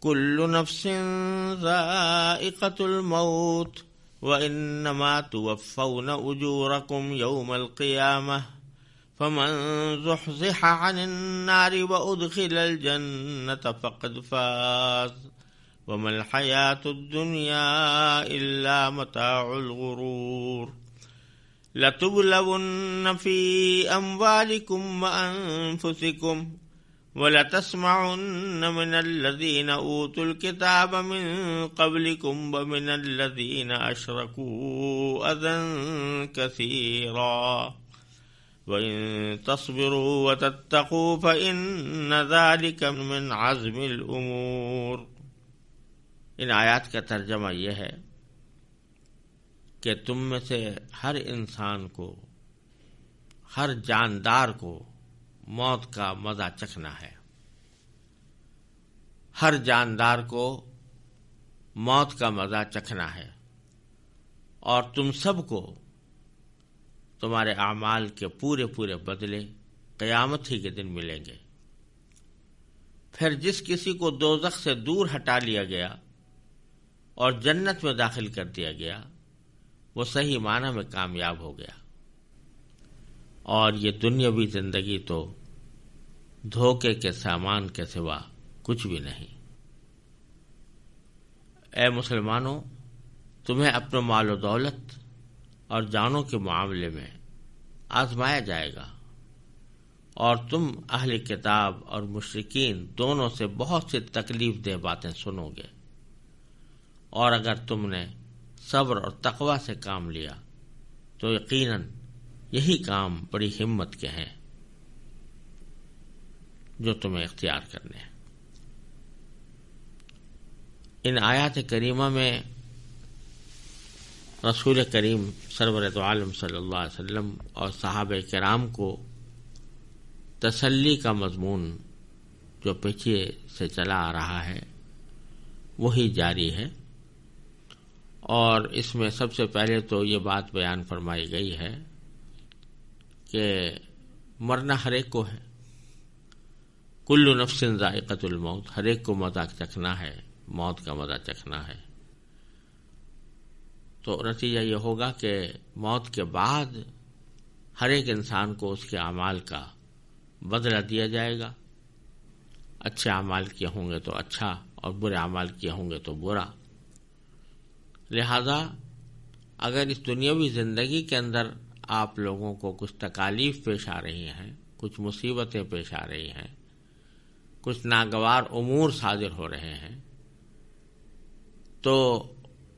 کل نفس ذائقۃ الموت وانما توفون اجورکم یوم القیامہ فمن زحزح عن النار وادخل الجنة فقد فاز وما الحياة الدنيا إلا متاع الغرور لتبلون في أموالكم وأنفسكم ولتسمعن من الذين أوتوا الكتاب من قبلكم ومن الذين أشركوا أذى كثيرا وَإِن تَصْبِرُوا وَتَتَّقُوا فَإِنَّ ذَلِكَ مِنْ عَزْمِ الْأُمُورِ۔ ان آیات کا ترجمہ یہ ہے کہ تم میں سے ہر انسان کو، ہر جاندار کو موت کا مزہ چکھنا ہے۔ ہر جاندار کو موت کا مزہ چکھنا ہے، اور تم سب کو تمہارے اعمال کے پورے پورے بدلے قیامت ہی کے دن ملیں گے۔ پھر جس کسی کو دوزخ سے دور ہٹا لیا گیا اور جنت میں داخل کر دیا گیا، وہ صحیح معنی میں کامیاب ہو گیا، اور یہ دنیاوی زندگی تو دھوکے کے سامان کے سوا کچھ بھی نہیں۔ اے مسلمانوں، تمہیں اپنے مال و دولت اور جانوں کے معاملے میں آزمایا جائے گا، اور تم اہل کتاب اور مشرکین دونوں سے بہت سی تکلیف دہ باتیں سنو گے، اور اگر تم نے صبر اور تقوی سے کام لیا تو یقیناً یہی کام بڑی ہمت کے ہیں جو تمہیں اختیار کرنے ہیں۔ ان آیات کریمہ میں رسول کریم سرور دو عالم صلی اللہ علیہ وسلم اور صحابہ کرام کو تسلی کا مضمون جو پیچھے سے چلا آ رہا ہے وہی جاری ہے، اور اس میں سب سے پہلے تو یہ بات بیان فرمائی گئی ہے کہ مرنا ہر ایک کو ہے، کل نفس ذائقۃ الموت، ہر ایک کو مزہ چکھنا ہے، موت کا مزہ چکھنا ہے۔ تو نتیجہ یہ ہوگا کہ موت کے بعد ہر ایک انسان کو اس کے اعمال کا بدلہ دیا جائے گا۔ اچھے اعمال کیے ہوں گے تو اچھا، اور برے اعمال کیے ہوں گے تو برا۔ لہذا اگر اس دنیاوی زندگی کے اندر آپ لوگوں کو کچھ تکالیف پیش آ رہی ہیں، کچھ مصیبتیں پیش آ رہی ہیں، کچھ ناگوار امور صادر ہو رہے ہیں، تو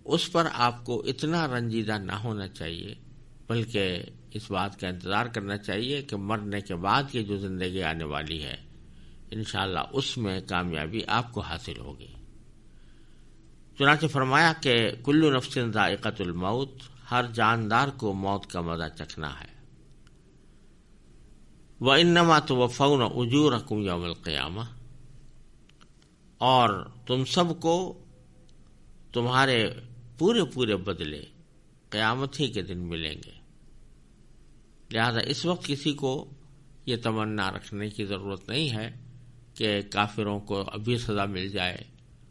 اس پر آپ کو اتنا رنجیدہ نہ ہونا چاہیے، بلکہ اس بات کا انتظار کرنا چاہیے کہ مرنے کے بعد کی جو زندگی آنے والی ہے انشاءاللہ اس میں کامیابی آپ کو حاصل ہوگی۔ چنانچہ فرمایا کہ کل نفس ذائقۃ الموت، ہر جاندار کو موت کا مزہ چکھنا ہے۔ وَإِنَّمَا تُوَفَّوْنَ أُجُورَكُمْ يَوْمَ الْقِيَامَةِ، اور تم سب کو تمہارے پورے پورے بدلے قیامت ہی کے دن ملیں گے۔ لہذا اس وقت کسی کو یہ تمنا رکھنے کی ضرورت نہیں ہے کہ کافروں کو ابھی سزا مل جائے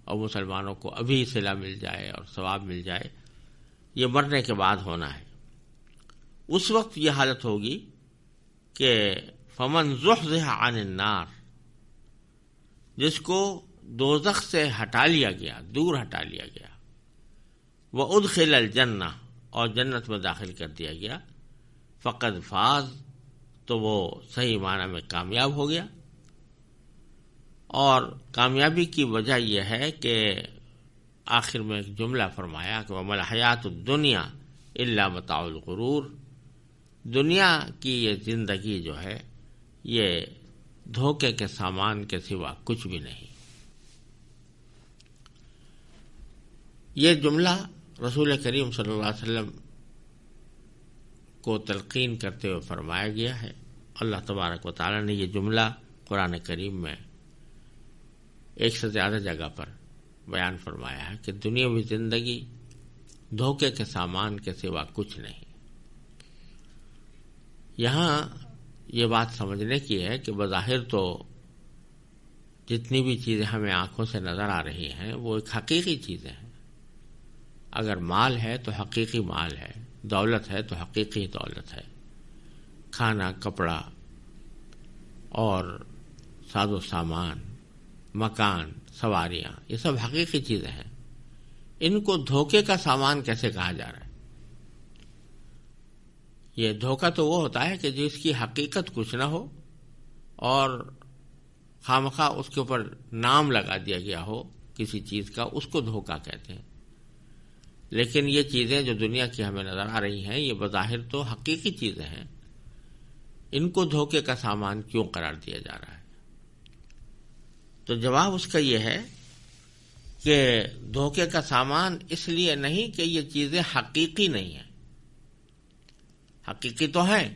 اور مسلمانوں کو ابھی صلہ مل جائے اور ثواب مل جائے۔ یہ مرنے کے بعد ہونا ہے۔ اس وقت یہ حالت ہوگی کہ فمن زحزح عن النار، جس کو دوزخ سے ہٹا لیا گیا، دور ہٹا لیا گیا، وادخل الجنہ، اور جنت میں داخل کر دیا گیا، فقد فاز، تو وہ صحیح معنی میں کامیاب ہو گیا۔ اور کامیابی کی وجہ یہ ہے کہ آخر میں ایک جملہ فرمایا کہ وَمَا الْحَيَاةُ الدُّنْيَا إِلَّا مَتَاعُ الْغُرُورِ، دنیا کی یہ زندگی جو ہے یہ دھوکے کے سامان کے سوا کچھ بھی نہیں۔ یہ جملہ رسول کریم صلی اللہ علیہ وسلم کو تلقین کرتے ہوئے فرمایا گیا ہے۔ اللہ تبارک و تعالی نے یہ جملہ قرآن کریم میں ایک سے زیادہ جگہ پر بیان فرمایا ہے کہ دنیاوی زندگی دھوکے کے سامان کے سوا کچھ نہیں۔ یہاں یہ بات سمجھنے کی ہے کہ بظاہر تو جتنی بھی چیزیں ہمیں آنکھوں سے نظر آ رہی ہیں وہ ایک حقیقی چیزیں ہیں. اگر مال ہے تو حقیقی مال ہے، دولت ہے تو حقیقی دولت ہے. کھانا، کپڑا اور ساز و سامان، مکان، سواریاں، یہ سب حقیقی چیزیں ہیں. ان کو دھوکے کا سامان کیسے کہا جا رہا ہے؟ یہ دھوکہ تو وہ ہوتا ہے کہ جس کی حقیقت کچھ نہ ہو اور خامخواہ اس کے اوپر نام لگا دیا گیا ہو کسی چیز کا، اس کو دھوکہ کہتے ہیں. لیکن یہ چیزیں جو دنیا کی ہمیں نظر آ رہی ہیں یہ بظاہر تو حقیقی چیزیں ہیں، ان کو دھوکے کا سامان کیوں قرار دیا جا رہا ہے؟ تو جواب اس کا یہ ہے کہ دھوکے کا سامان اس لیے نہیں کہ یہ چیزیں حقیقی نہیں ہیں. حقیقی تو ہیں،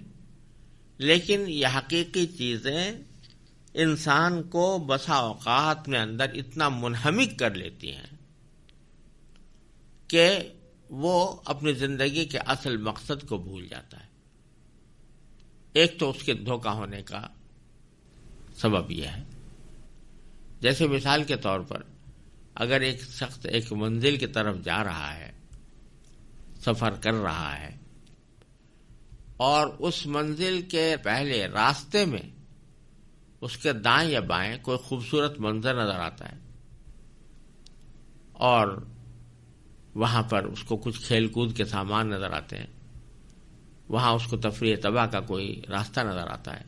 لیکن یہ حقیقی چیزیں انسان کو بسا اوقات میں اندر اتنا منہمک کر لیتی ہیں کہ وہ اپنی زندگی کے اصل مقصد کو بھول جاتا ہے. ایک تو اس کے دھوکہ ہونے کا سبب یہ ہے، جیسے مثال کے طور پر اگر ایک شخص ایک منزل کی طرف جا رہا ہے، سفر کر رہا ہے، اور اس منزل کے پہلے راستے میں اس کے دائیں یا بائیں کوئی خوبصورت منظر نظر آتا ہے اور وہاں پر اس کو کچھ کھیل کود کے سامان نظر آتے ہیں، وہاں اس کو تفریح تباہ کا کوئی راستہ نظر آتا ہے،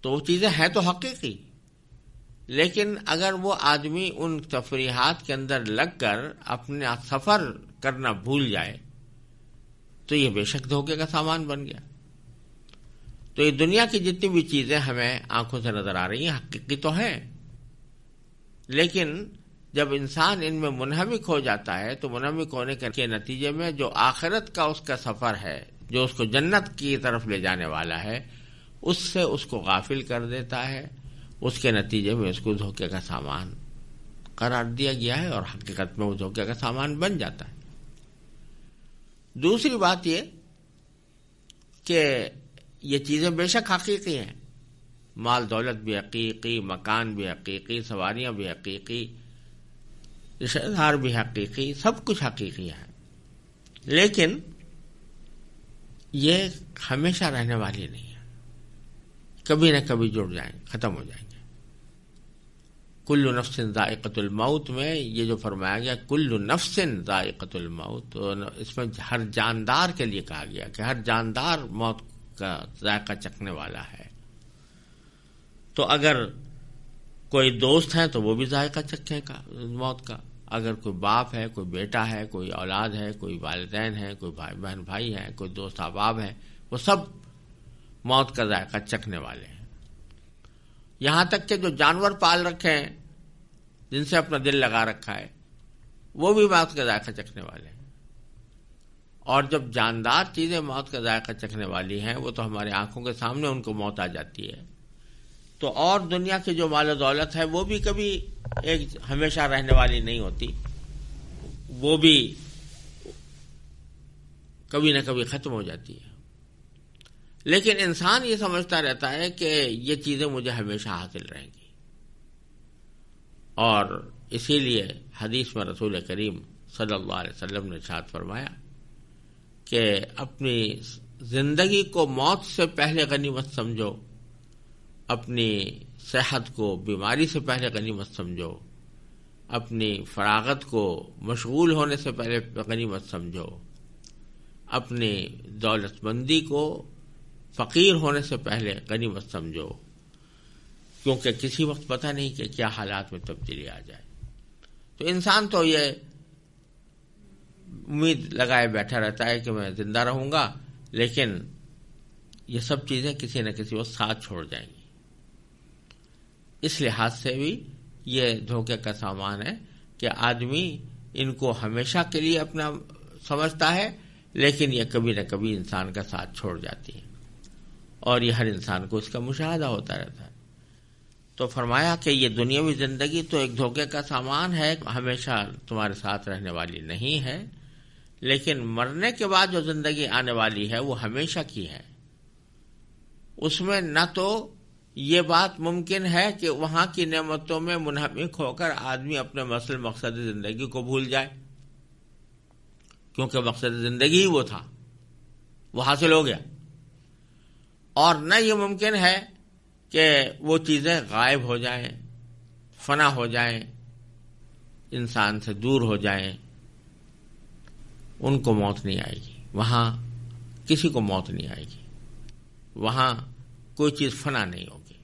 تو وہ چیزیں ہیں تو حقیقی. لیکن اگر وہ آدمی ان تفریحات کے اندر لگ کر اپنا سفر کرنا بھول جائے تو یہ بے شک دھوکے کا سامان بن گیا. تو یہ دنیا کی جتنی بھی چیزیں ہمیں آنکھوں سے نظر آ رہی ہیں حقیقی تو ہیں، لیکن جب انسان ان میں منہمک ہو جاتا ہے تو منہمک ہونے کے نتیجے میں جو آخرت کا اس کا سفر ہے، جو اس کو جنت کی طرف لے جانے والا ہے، اس سے اس کو غافل کر دیتا ہے. اس کے نتیجے میں اس کو دھوکے کا سامان قرار دیا گیا ہے اور حقیقت میں وہ دھوکے کا سامان بن جاتا ہے. دوسری بات یہ کہ یہ چیزیں بے شک حقیقی ہیں، مال دولت بھی حقیقی، مکان بھی حقیقی، سواریاں بھی حقیقی، رشتہ دار بھی حقیقی، سب کچھ حقیقی ہے، لیکن یہ ہمیشہ رہنے والی نہیں ہے. کبھی نہ کبھی جڑ جائیں، ختم ہو جائیں گے. کل نفس ذائقۃ الموت میں یہ جو فرمایا گیا کل نفس ذائقۃ الموت، تو اس میں ہر جاندار کے لیے کہا گیا کہ ہر جاندار موت کا ذائقہ چکھنے والا ہے. تو اگر کوئی دوست ہے تو وہ بھی ذائقہ چکھے گا موت کا، اگر کوئی باپ ہے، کوئی بیٹا ہے، کوئی اولاد ہے، کوئی والدین ہے، کوئی بہن بھائی ہیں، کوئی دوست احباب ہیں، وہ سب موت کا ذائقہ چکھنے والے ہیں. یہاں تک کہ جو جانور پال رکھے ہیں، جن سے اپنا دل لگا رکھا ہے، وہ بھی موت کا ذائقہ چکھنے والے ہیں. اور جب جاندار چیزیں موت کا ذائقہ چکھنے والی ہیں، وہ تو ہمارے آنکھوں کے سامنے ان کو موت آ جاتی ہے. تو اور دنیا کی جو مال و دولت ہے وہ بھی کبھی ایک ہمیشہ رہنے والی نہیں ہوتی، وہ بھی کبھی نہ کبھی ختم ہو جاتی ہے. لیکن انسان یہ سمجھتا رہتا ہے کہ یہ چیزیں مجھے ہمیشہ حاصل رہیں گی، اور اسی لیے حدیث میں رسول کریم صلی اللہ علیہ وسلم نے ارشاد فرمایا کہ اپنی زندگی کو موت سے پہلے غنیمت سمجھو، اپنی صحت کو بیماری سے پہلے غنیمت سمجھو، اپنی فراغت کو مشغول ہونے سے پہلے غنیمت سمجھو، اپنی دولت مندی کو فقیر ہونے سے پہلے غنیمت سمجھو، کیونکہ کسی وقت پتہ نہیں کہ کیا حالات میں تبدیلی آ جائے. تو انسان تو یہ امید لگائے بیٹھا رہتا ہے کہ میں زندہ رہوں گا، لیکن یہ سب چیزیں کسی نہ کسی وقت ساتھ چھوڑ جائیں گی. اس لحاظ سے بھی یہ دھوکے کا سامان ہے کہ آدمی ان کو ہمیشہ کے لیے اپنا سمجھتا ہے، لیکن یہ کبھی نہ کبھی انسان کا ساتھ چھوڑ جاتی ہے، اور یہ ہر انسان کو اس کا مشاہدہ ہوتا رہتا ہے. تو فرمایا کہ یہ دنیاوی زندگی تو ایک دھوکے کا سامان ہے، ہمیشہ تمہارے ساتھ رہنے والی نہیں ہے، لیکن مرنے کے بعد جو زندگی آنے والی ہے وہ ہمیشہ کی ہے. اس میں نہ تو یہ بات ممکن ہے کہ وہاں کی نعمتوں میں منہمک ہو کر آدمی اپنے مقصد زندگی کو بھول جائے، کیونکہ مقصد زندگی ہی وہ تھا، وہ حاصل ہو گیا. اور نہ یہ ممکن ہے کہ وہ چیزیں غائب ہو جائیں، فنا ہو جائیں، انسان سے دور ہو جائیں. ان کو موت نہیں آئے گی، وہاں کسی کو موت نہیں آئے گی، وہاں کوئی چیز فنا نہیں ہوگی.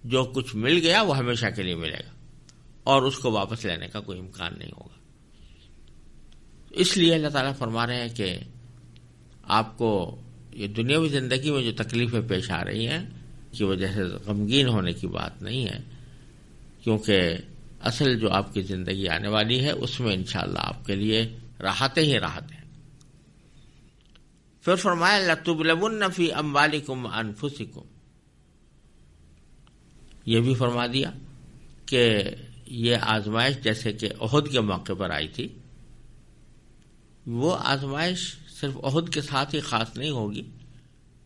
جو کچھ مل گیا وہ ہمیشہ کے لیے ملے گا اور اس کو واپس لینے کا کوئی امکان نہیں ہوگا. اس لیے اللہ تعالیٰ فرما رہے ہیں کہ آپ کو یہ دنیاوی زندگی میں جو تکلیفیں پیش آ رہی ہیں کی وجہ سے غمگین ہونے کی بات نہیں ہے، کیونکہ اصل جو آپ کی زندگی آنے والی ہے اس میں انشاءاللہ آپ کے لیے راحتیں ہی راحتیں. پھر فرمایا لَتُبْلَوُنَّ فِي أَمْوَالِكُمْ وَأَنفُسِكُمْ. یہ بھی فرما دیا کہ یہ آزمائش جیسے کہ احد کے موقع پر آئی تھی، وہ آزمائش صرف احد کے ساتھ ہی خاص نہیں ہوگی،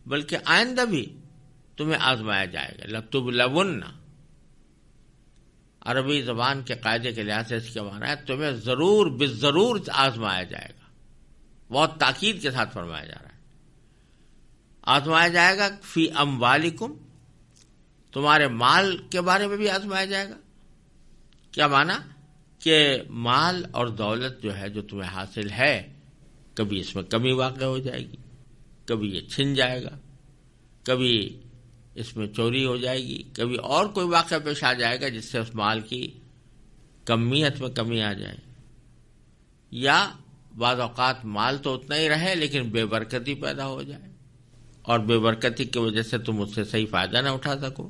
بلکہ آئندہ بھی تمہیں آزمایا جائے گا. لَتُبْلَوُنَّ عربی زبان کے قاعدے کے لحاظ سے اس کے معنی ہے تمہیں ضرور بالضرور آزمایا جائے گا. بہت تاکید کے ساتھ فرمایا جا رہا ہے، آزمایا جائے گا. فی اموالکم، تمہارے مال کے بارے میں بھی آزمایا جائے گا. کیا معنی؟ کہ مال اور دولت جو ہے جو تمہیں حاصل ہے، کبھی اس میں کمی واقع ہو جائے گی، کبھی یہ چھن جائے گا، کبھی اس میں چوری ہو جائے گی، کبھی اور کوئی واقعہ پیش آ جائے گا جس سے اس مال کی کمیت میں کمی آ جائے. یا بعض اوقات مال تو اتنا ہی رہے لیکن بے برکتی پیدا ہو جائے اور بے برکتی کی وجہ سے تم اس سے صحیح فائدہ نہ اٹھا سکو.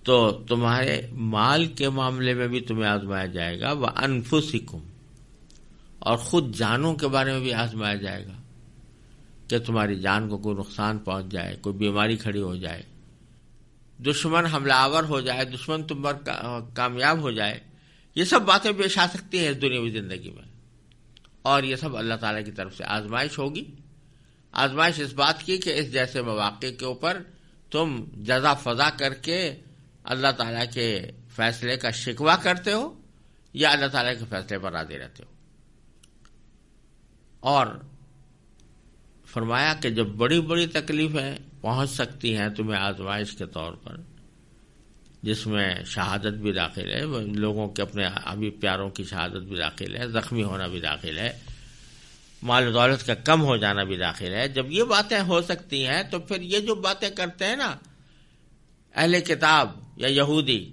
تو تمہارے مال کے معاملے میں بھی تمہیں آزمایا جائے گا. وَأَنفُسِكُمْ، اور خود جانوں کے بارے میں بھی آزمایا جائے گا کہ تمہاری جان کو کوئی نقصان پہنچ جائے، کوئی بیماری کھڑی ہو جائے، دشمن حملہ آور ہو جائے، دشمن تم پر کامیاب ہو جائے. یہ سب باتیں پیش آ سکتی ہیں اس دنیاوی زندگی میں، اور یہ سب اللہ تعالیٰ کی طرف سے آزمائش ہوگی. آزمائش اس بات کی کہ اس جیسے مواقع کے اوپر تم جزا فضا کر کے اللہ تعالیٰ کے فیصلے کا شکوہ کرتے ہو یا اللہ تعالیٰ کے فیصلے پر راضی رہتے ہو. اور فرمایا کہ جب بڑی بڑی تکلیفیں پہنچ سکتی ہیں تمہیں آزمائش کے طور پر، جس میں شہادت بھی داخل ہے، لوگوں کے اپنے ابھی پیاروں کی شہادت بھی داخل ہے، زخمی ہونا بھی داخل ہے، مال و دولت کا کم ہو جانا بھی داخل ہے. جب یہ باتیں ہو سکتی ہیں تو پھر یہ جو باتیں کرتے ہیں نا اہل کتاب یا یہودی،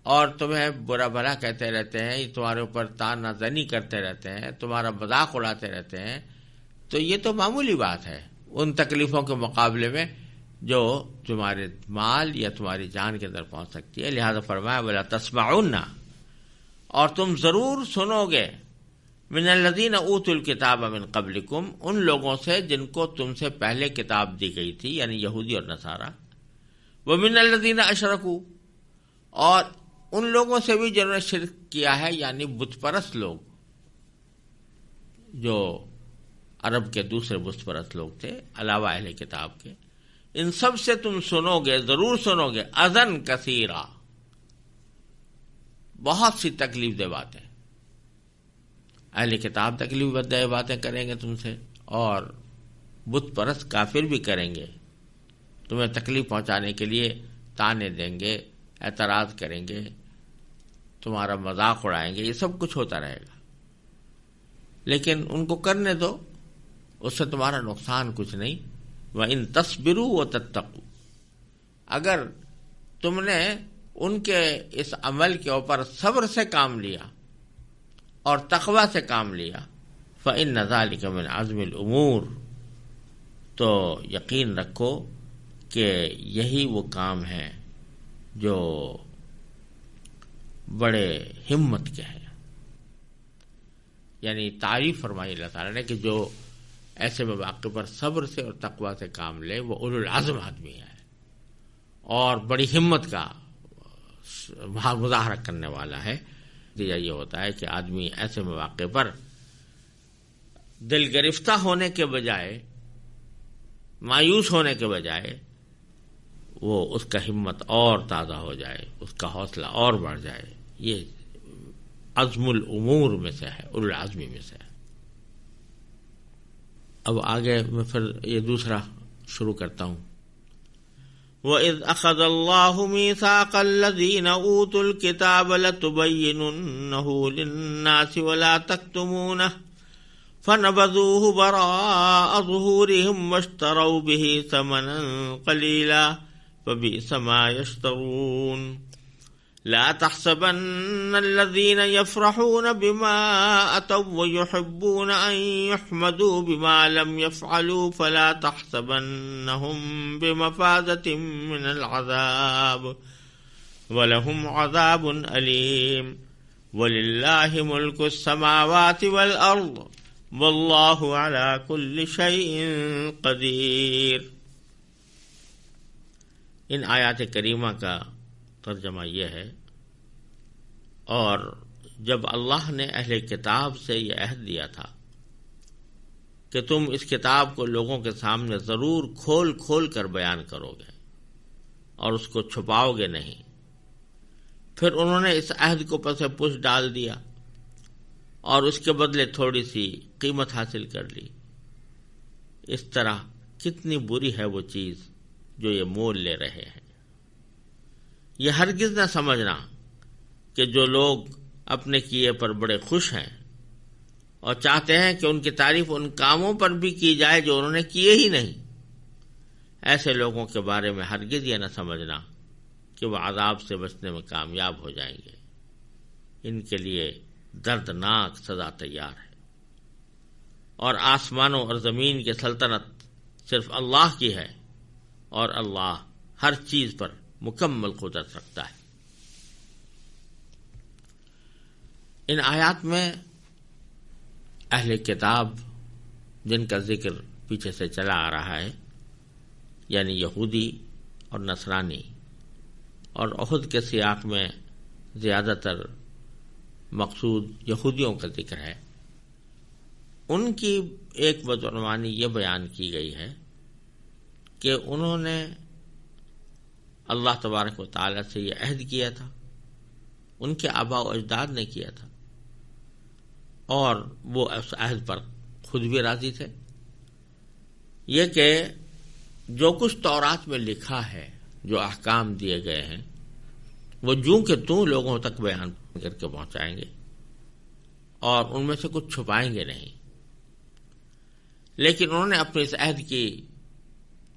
اور تمہیں برا بھلا کہتے رہتے ہیں، تمہارے اوپر طعنہ زنی کرتے رہتے ہیں، تمہارا مذاق اڑاتے رہتے ہیں، تو یہ تو معمولی بات ہے ان تکلیفوں کے مقابلے میں جو تمہارے مال یا تمہاری جان کے اندر پہنچ سکتی ہے. لہذا فرمایا وَلَا تَسْمَعُنَّ، اور تم ضرور سنو گے، من الذین اوتوا الکتاب من قبلکم، ان لوگوں سے جن کو تم سے پہلے کتاب دی گئی تھی، یعنی یہودی اور نصارہ. ومن الذین اشرکوا، اور ان لوگوں سے بھی جنہوں نے شرک کیا ہے، یعنی بت پرست لوگ، جو عرب کے دوسرے بت پرست لوگ تھے علاوہ اہل کتاب کے. ان سب سے تم سنو گے، ضرور سنو گے، اذن کثیرا، بہت سی تکلیف دہ باتیں. اہل کتاب تکلیف دہ باتیں کریں گے تم سے، اور بت پرست کافر بھی کریں گے، تمہیں تکلیف پہنچانے کے لیے طعنے دیں گے، اعتراض کریں گے، تمہارا مذاق اڑائیں گے. یہ سب کچھ ہوتا رہے گا، لیکن ان کو کرنے دو، اس سے تمہارا نقصان کچھ نہیں. وَإِن تَصْبِرُوا وَتَتَّقُوا، اگر تم نے ان کے اس عمل کے اوپر صبر سے کام لیا اور تقوی سے کام لیا، فَإِنَّ ذَلِكَ مِنْ عَزْمِ الْأُمُورِ، تو یقین رکھو کہ یہی وہ کام ہے جو بڑے ہمت کے ہیں. یعنی تعریف فرمائی اللہ تعالیٰ نے کہ جو ایسے مواقع پر صبر سے اور تقوی سے کام لے وہ اولو العزم آدمی ہے اور بڑی ہمت کا مظاہرہ کرنے والا ہے. یہ ہوتا ہے کہ آدمی ایسے مواقع پر دل گرفتہ ہونے کے بجائے، مایوس ہونے کے بجائے، وہ اس کا ہمت اور تازہ ہو جائے، اس کا حوصلہ اور بڑھ جائے. یہ عزم الامور میں سے ہے، اولو العزمی میں سے ہے. اب آگے میں پھر یہ دوسرا شروع کرتا ہوں. وَإِذْ أَخَذَ اللَّهُ مِيثَاقَ الَّذِينَ أُوتُوا الْكِتَابَ لَتُبَيِّنُنَّهُ لِلنَّاسِ وَلَا تَكْتُمُونَهُ فَنَبَذُوهُ وَرَاءَ ظُهُورِهِمْ وَاشْتَرَوْا بِهِ ثَمَنًا قَلِيلًا فَبِئْسَ مَا يَشْتَرُونَ. لا تحسبن الذين يفرحون بما أتوا ويحبون أن يحمدوا بما لم يفعلوا فلا تحسبنهم بمفازة من العذاب ولهم عذاب أليم. ولله ملك السماوات والأرض والله على كل شيء قدير. ان آیات کریمہ کا ترجمہ یہ ہے، اور جب اللہ نے اہل کتاب سے یہ عہد دیا تھا کہ تم اس کتاب کو لوگوں کے سامنے ضرور کھول کھول کر بیان کرو گے اور اس کو چھپاؤ گے نہیں، پھر انہوں نے اس عہد کو پس پش ڈال دیا اور اس کے بدلے تھوڑی سی قیمت حاصل کر لی. اس طرح کتنی بری ہے وہ چیز جو یہ مول لے رہے ہیں. یہ ہرگز نہ سمجھنا کہ جو لوگ اپنے کیے پر بڑے خوش ہیں اور چاہتے ہیں کہ ان کی تعریف ان کاموں پر بھی کی جائے جو انہوں نے کیے ہی نہیں، ایسے لوگوں کے بارے میں ہرگز یہ نہ سمجھنا کہ وہ عذاب سے بچنے میں کامیاب ہو جائیں گے. ان کے لیے دردناک سزا تیار ہے. اور آسمانوں اور زمین کی سلطنت صرف اللہ کی ہے، اور اللہ ہر چیز پر مکمل قدرت رکھتا ہے. ان آیات میں اہل کتاب جن کا ذکر پیچھے سے چلا آ رہا ہے، یعنی یہودی اور نصرانی، اور احد کے سیاق میں زیادہ تر مقصود یہودیوں کا ذکر ہے، ان کی ایک بدعنوانی یہ بیان کی گئی ہے کہ انہوں نے اللہ تبارک و تعالی سے یہ عہد کیا تھا، ان کے آباء و اجداد نے کیا تھا، اور وہ اس عہد پر خود بھی راضی تھے. یہ کہ جو کچھ تورات میں لکھا ہے، جو احکام دیے گئے ہیں، وہ جوں کہ توں لوگوں تک بیان کر کے پہنچائیں گے اور ان میں سے کچھ چھپائیں گے نہیں. لیکن انہوں نے اپنے اس عہد کی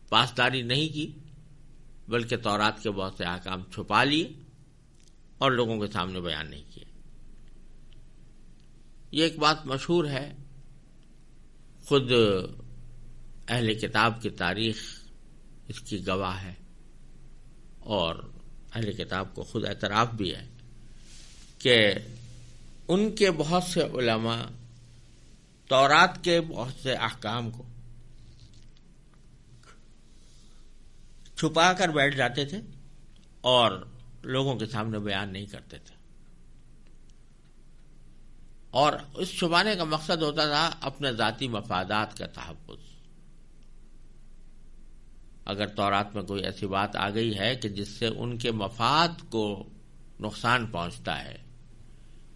پاسداری نہیں کی، بلکہ تورات کے بہت سے احکام چھپا لیے اور لوگوں کے سامنے بیان نہیں کیے. یہ ایک بات مشہور ہے، خود اہل کتاب کی تاریخ اس کی گواہ ہے، اور اہل کتاب کو خود اعتراف بھی ہے کہ ان کے بہت سے علماء تورات کے بہت سے احکام کو چھپا کر بیٹھ جاتے تھے اور لوگوں کے سامنے بیان نہیں کرتے تھے. اور اس چھپانے کا مقصد ہوتا تھا اپنے ذاتی مفادات کا تحفظ. اگر تورات میں کوئی ایسی بات آ گئی ہے کہ جس سے ان کے مفاد کو نقصان پہنچتا ہے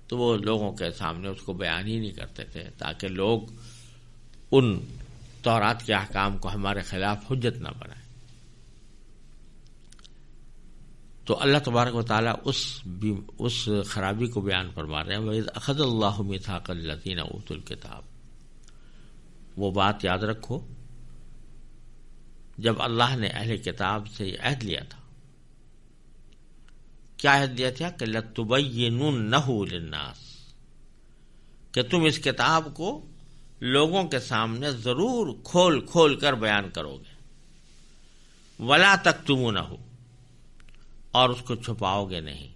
تو وہ لوگوں کے سامنے اس کو بیان ہی نہیں کرتے تھے، تاکہ لوگ ان تورات کے احکام کو ہمارے خلاف حجت نہ بنائیں. تو اللہ تبارک و تعالیٰ اس خرابی کو بیان فرما رہے ہیں. وَإِذْ أَخَذَ اللَّهُ مِيثَاقَ الَّذِينَ أُوتُوا الْكِتَابَ. وہ بات یاد رکھو جب اللہ نے اہل کتاب سے یہ عہد لیا تھا. کیا عہد لیا تھا؟ کہ لَتُبَيِّنُنَّهُ لِلنَّاسِ، کہ تم اس کتاب کو لوگوں کے سامنے ضرور کھول کھول کر بیان کرو گے. وَلَا تَكْتُمُونَهُ، اور اس کو چھپاؤ گے نہیں.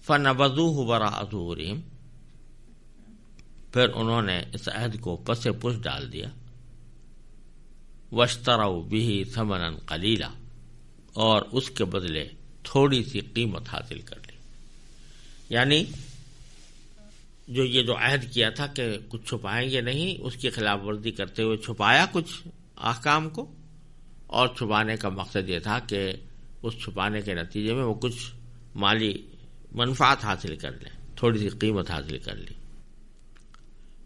فَنَبَذُوهُ وَرَاءَ ظُهُورِهِمْ، پھر انہوں نے اس عہد کو پس پش ڈال دیا. وَاشْتَرَوْا بِهِ ثَمَنًا قَلِيلًا، اور اس کے بدلے تھوڑی سی قیمت حاصل کر لی. یعنی یہ جو عہد کیا تھا کہ کچھ چھپائیں گے نہیں، اس کی خلاف ورزی کرتے ہوئے چھپایا کچھ احکام کو اور چھپانے کا مقصد یہ تھا کہ اس چھپانے کے نتیجے میں وہ کچھ مالی منفعت حاصل کر لیں، تھوڑی سی قیمت حاصل کر لی۔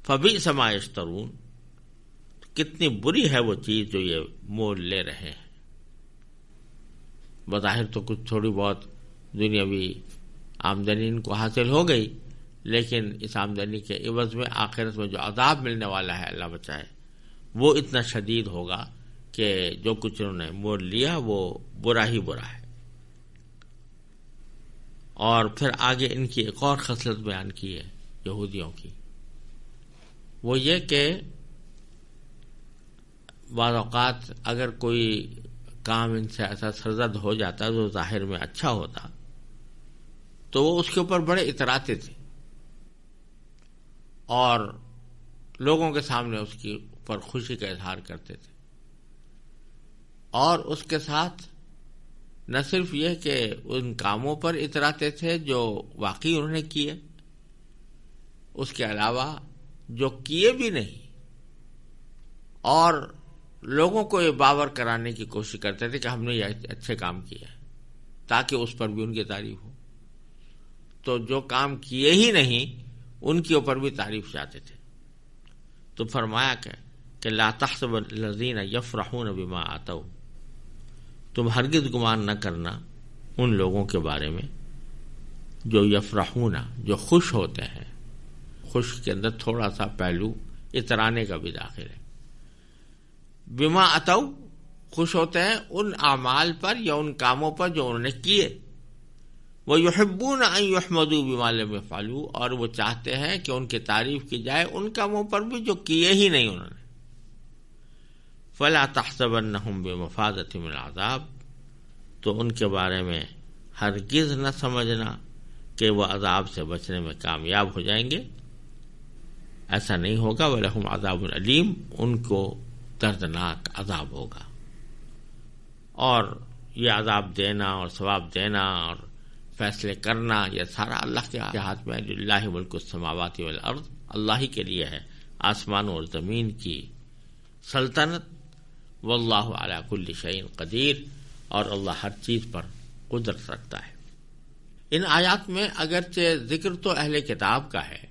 فبئس ما یشترون، کتنی بری ہے وہ چیز جو یہ مول لے رہے ہیں۔ بظاہر تو کچھ تھوڑی بہت دنیاوی آمدنی ان کو حاصل ہو گئی، لیکن اس آمدنی کے عوض میں آخرت میں جو عذاب ملنے والا ہے، اللہ بچائے، وہ اتنا شدید ہوگا کہ جو کچھ انہوں نے مول لیا وہ برا ہی برا ہے۔ اور پھر آگے ان کی ایک اور خصلت بیان کی ہے یہودیوں کی، وہ یہ کہ بعض اوقات اگر کوئی کام ان سے ایسا سرزد ہو جاتا جو ظاہر میں اچھا ہوتا تو وہ اس کے اوپر بڑے اتراتے تھے اور لوگوں کے سامنے اس کی اوپر خوشی کا اظہار کرتے تھے، اور اس کے ساتھ نہ صرف یہ کہ ان کاموں پر اتراتے تھے جو واقعی انہوں نے کیے، اس کے علاوہ جو کیے بھی نہیں، اور لوگوں کو یہ باور کرانے کی کوشش کرتے تھے کہ ہم نے یہ اچھے کام کیے ہیں تاکہ اس پر بھی ان کی تعریف ہو۔ تو جو کام کیے ہی نہیں ان کے اوپر بھی تعریف چاہتے تھے۔ تو فرمایا کہ لا تحسب الذین یفرحون بما آتوا، تم ہرگز گمان نہ کرنا ان لوگوں کے بارے میں جو یفرحون، جو خوش ہوتے ہیں۔ خوش کے اندر تھوڑا سا پہلو اترانے کا بھی داخل ہے۔ بما اتوا، خوش ہوتے ہیں ان اعمال پر یا ان کاموں پر جو انہوں نے کیے۔ وَيُحِبُّونَ أَن يُحْمَدُوا بِمَا لَمْ يَفْعَلُوا، اور وہ چاہتے ہیں کہ ان کی تعریف کی جائے ان کاموں پر بھی جو کیے ہی نہیں انہوں نے۔ فَلَا تَحْسَبَنَّهُمْ بِمَفَازَةٍ مِنَ الْعَذَابِ، تو ان کے بارے میں ہرگز نہ سمجھنا کہ وہ عذاب سے بچنے میں کامیاب ہو جائیں گے، ایسا نہیں ہوگا۔ وَلَهُمْ عَذَابٌ أَلِيمٌ، ان کو دردناک عذاب ہوگا۔ اور یہ عذاب دینا اور ثواب دینا اور فیصلے کرنا یہ سارا اللہ کے ہاتھ میں ہے۔ للہ ملک السماوات والارض، اللہ ہی کے لیے ہے آسمانوں اور زمین کی سلطنت۔ واللہ علی کل شیء قدیر، اور اللہ ہر چیز پر قدرت رکھتا ہے۔ ان آیات میں اگرچہ ذکر تو اہل کتاب کا ہے،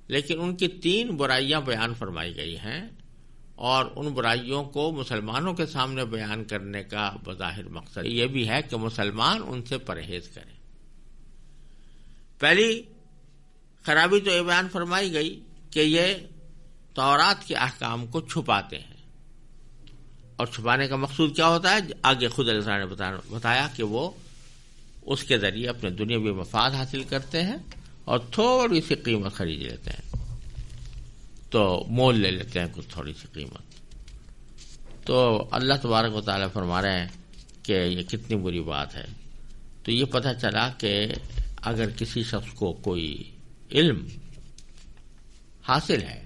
لیکن ان کی 3 برائیاں بیان فرمائی گئی ہیں، اور ان برائیوں کو مسلمانوں کے سامنے بیان کرنے کا بظاہر مقصد یہ بھی ہے کہ مسلمان ان سے پرہیز کریں۔ پہلی خرابی تو یہ بیان فرمائی گئی کہ یہ تورات کے احکام کو چھپاتے ہیں، اور چھپانے کا مقصود کیا ہوتا ہے؟ آگے خود اللہ تعالیٰ نے بتایا کہ وہ اس کے ذریعے اپنے دنیاوی مفاد حاصل کرتے ہیں اور تھوڑی سی قیمت خرید لیتے ہیں، تو مول لے لیتے ہیں کچھ تھوڑی سی قیمت۔ تو اللہ تبارک و تعالیٰ فرما رہے ہیں کہ یہ کتنی بری بات ہے۔ تو یہ پتہ چلا کہ اگر کسی شخص کو کوئی علم حاصل ہے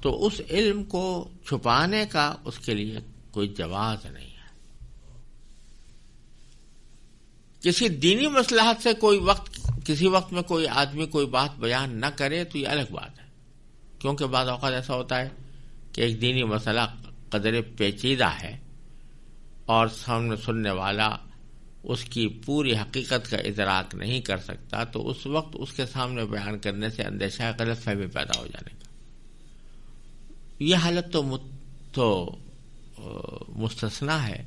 تو اس علم کو چھپانے کا اس کے لیے کوئی جواز نہیں ہے۔ کسی دینی مصلحت سے کسی وقت میں کوئی آدمی کوئی بات بیان نہ کرے تو یہ الگ بات ہے، کیونکہ بعض اوقات ایسا ہوتا ہے کہ ایک دینی مسئلہ قدر پیچیدہ ہے اور سامنے سننے والا اس کی پوری حقیقت کا ادراک نہیں کر سکتا، تو اس وقت اس کے سامنے بیان کرنے سے اندیشہ غلط فہمی پیدا ہو جانے کا۔ یہ حالت تو مستثنا ہے،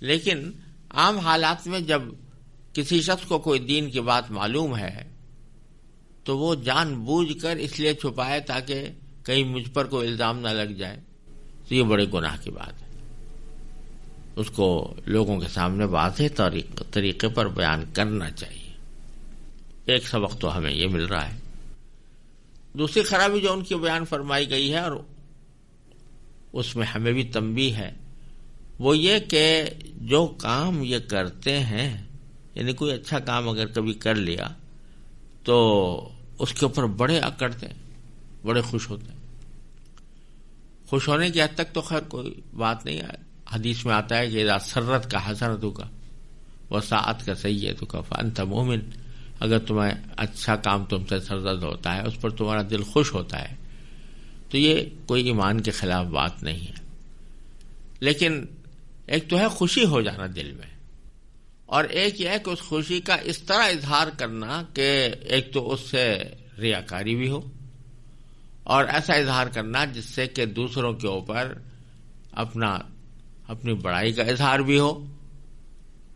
لیکن عام حالات میں جب کسی شخص کو کوئی دین کی بات معلوم ہے تو وہ جان بوجھ کر اس لیے چھپائے تاکہ کہیں مجھ پر کوئی الزام نہ لگ جائے، تو یہ بڑے گناہ کی بات ہے۔ اس کو لوگوں کے سامنے واضح طریقے پر بیان کرنا چاہیے۔ ایک سبق تو ہمیں یہ مل رہا ہے۔ دوسری خرابی جو ان کی بیان فرمائی گئی ہے اور اس میں ہمیں بھی تنبیہ ہے، وہ یہ کہ جو کام یہ کرتے ہیں، یعنی کوئی اچھا کام اگر کبھی کر لیا تو اس کے اوپر بڑے اکڑتے ہیں، بڑے خوش ہوتے ہیں۔ خوش ہونے کی حد تک تو خیر کوئی بات نہیں ہے، حدیث میں آتا ہے کہ اذا سرت کا حسنتک وساعت کا سیئتک فانت مومن، اگر تمہیں اچھا کام تم سے سرزد ہوتا ہے، اس پر تمہارا دل خوش ہوتا ہے، تو یہ کوئی ایمان کے خلاف بات نہیں ہے۔ لیکن ایک تو ہے خوشی ہو جانا دل میں، اور ایک یہ ہے کہ اس خوشی کا اس طرح اظہار کرنا کہ ایک تو اس سے ریاکاری بھی ہو، اور ایسا اظہار کرنا جس سے کہ دوسروں کے اوپر اپنی بڑائی کا اظہار بھی ہو،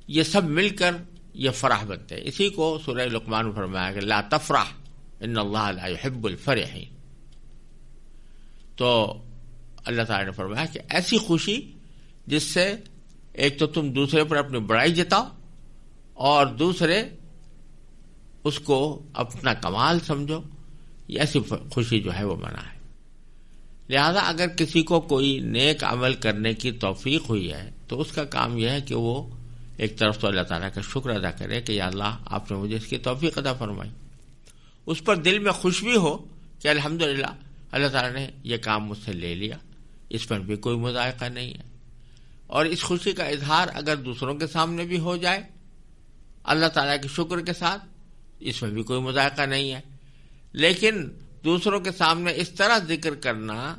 یہ سب مل کر یہ فرح بنتے ہیں۔ اسی کو سورہ لقمان میں فرمایا کہ لا تفرح ان اللہ لا يحب الفرحین۔ تو اللہ تعالی نے فرمایا کہ ایسی خوشی جس سے ایک تو تم دوسرے پر اپنی بڑائی جتاؤ اور دوسرے اس کو اپنا کمال سمجھو، یہ ایسی خوشی جو ہے وہ منع ہے۔ لہذا اگر کسی کو کوئی نیک عمل کرنے کی توفیق ہوئی ہے تو اس کا کام یہ ہے کہ وہ ایک طرف تو اللہ تعالیٰ کا شکر ادا کرے کہ یا اللہ آپ نے مجھے اس کی توفیق عطا فرمائی، اس پر دل میں خوش بھی ہو کہ الحمدللہ اللہ تعالیٰ نے یہ کام مجھ سے لے لیا، اس پر بھی کوئی مذائقہ نہیں ہے، اور اس خوشی کا اظہار اگر دوسروں کے سامنے بھی ہو جائے اللہ تعالیٰ کے شکر کے ساتھ، اس میں بھی کوئی مذائقہ نہیں ہے۔ لیکن دوسروں کے سامنے اس طرح ذکر کرنا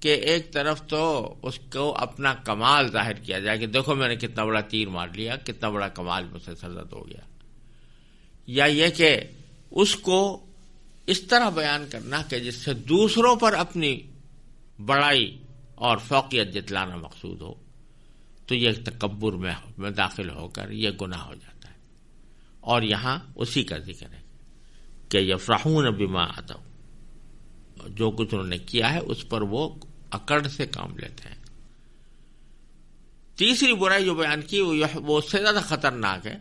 کہ ایک طرف تو اس کو اپنا کمال ظاہر کیا جائے کہ دیکھو میں نے کتنا بڑا تیر مار لیا، کتنا بڑا کمال مجھ سے سرزد ہو گیا، یا یہ کہ اس کو اس طرح بیان کرنا کہ جس سے دوسروں پر اپنی بڑائی اور فوقیت جتلانا مقصود ہو، تو یہ تکبر میں داخل ہو کر یہ گناہ ہو جاتا ہے۔ اور یہاں اسی کا ذکر ہے کہ یفرحون بما اتوا، جو کچھ انہوں نے کیا ہے اس پر وہ اکڑ سے کام لیتے ہیں۔ تیسری برائی جو بیان کی وہ اس سے زیادہ خطرناک ہے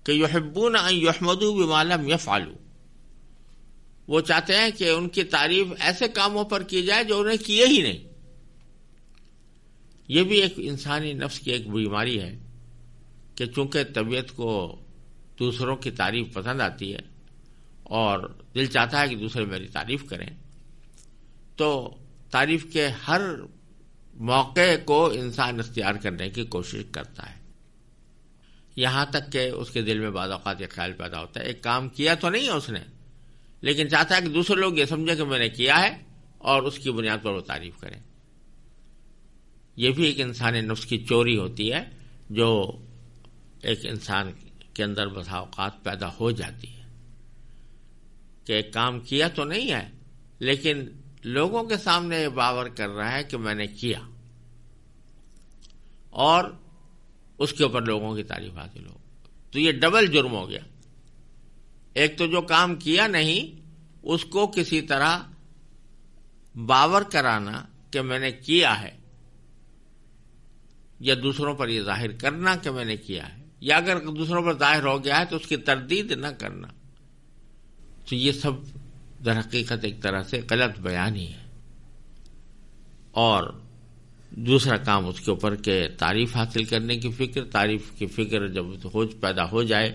کہ یحبون ان یحمدوا بما لم یفعلوا، وہ چاہتے ہیں کہ ان کی تعریف ایسے کاموں پر کی جائے جو انہیں کیے ہی نہیں۔ یہ بھی ایک انسانی نفس کی ایک بیماری ہے کہ چونکہ طبیعت کو دوسروں کی تعریف پسند آتی ہے اور دل چاہتا ہے کہ دوسرے میری تعریف کریں، تو تعریف کے ہر موقع کو انسان اختیار کرنے کی کوشش کرتا ہے، یہاں تک کہ اس کے دل میں بعض اوقات یہ خیال پیدا ہوتا ہے ایک کام کیا تو نہیں ہے اس نے، لیکن چاہتا ہے کہ دوسرے لوگ یہ سمجھیں کہ میں نے کیا ہے اور اس کی بنیاد پر وہ تعریف کریں۔ یہ بھی ایک انسانی نفس کی چوری ہوتی ہے جو ایک انسان کے اندر بسا اوقات پیدا ہو جاتی ہے کہ ایک کام کیا تو نہیں ہے لیکن لوگوں کے سامنے یہ باور کر رہا ہے کہ میں نے کیا، اور اس کے اوپر لوگوں کی تعریف حاصل ہو، تو یہ ڈبل جرم ہو گیا۔ ایک تو جو کام کیا نہیں اس کو کسی طرح باور کرانا کہ میں نے کیا ہے، یا دوسروں پر یہ ظاہر کرنا کہ میں نے کیا ہے، یا اگر دوسروں پر ظاہر ہو گیا ہے تو اس کی تردید نہ کرنا، تو یہ سب در حقیقت ایک طرح سے غلط بیان ہی ہے۔ اور دوسرا کام اس کے اوپر کہ تعریف حاصل کرنے کی فکر، تعریف کی فکر جب پیدا ہو جائے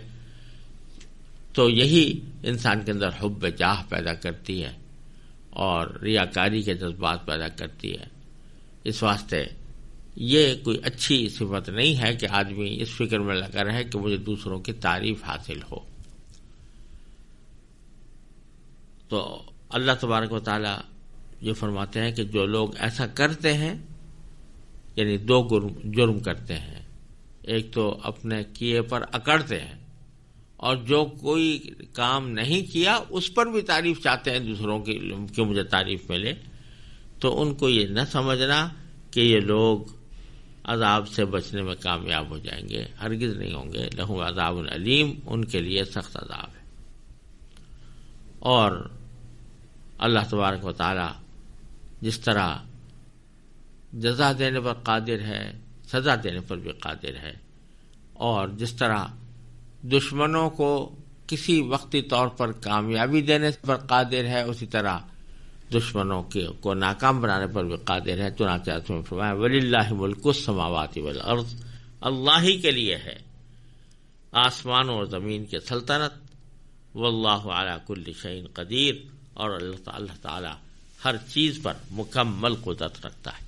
تو یہی انسان کے اندر حب جاہ پیدا کرتی ہے اور ریاکاری کے جذبات پیدا کرتی ہے۔ اس واسطے یہ کوئی اچھی صفت نہیں ہے کہ آدمی اس فکر میں لگا رہے کہ مجھے دوسروں کی تعریف حاصل ہو۔ تو اللہ تبارک و تعالی یہ فرماتے ہیں کہ جو لوگ ایسا کرتے ہیں، یعنی دو جرم کرتے ہیں، ایک تو اپنے کیے پر اکڑتے ہیں، اور جو کوئی کام نہیں کیا اس پر بھی تعریف چاہتے ہیں دوسروں کی کہ مجھے تعریف ملے، تو ان کو یہ نہ سمجھنا کہ یہ لوگ عذاب سے بچنے میں کامیاب ہو جائیں گے، ہرگز نہیں ہوں گے۔ لہم عذاب علیم، ان کے لیے سخت عذاب ہے۔ اور اللہ تبارک و تعالی جس طرح جزا دینے پر قادر ہے، سزا دینے پر بھی قادر ہے، اور جس طرح دشمنوں کو کسی وقتی طور پر کامیابی دینے پر قادر ہے، اسی طرح دشمنوں کو ناکام بنانے پر بھی قادر ہے۔ چنانچہ اس میں فرمایا وَلِلَّهِ مُلْكُ السَّمَاوَاتِ وَالْأَرْضِ، اللہ ہی کے لیے ہے آسمانوں اور زمین کی سلطنت، واللہ علی کل شیء قدیر، اور اللہ تعالی ہر چیز پر مکمل قدرت رکھتا ہے۔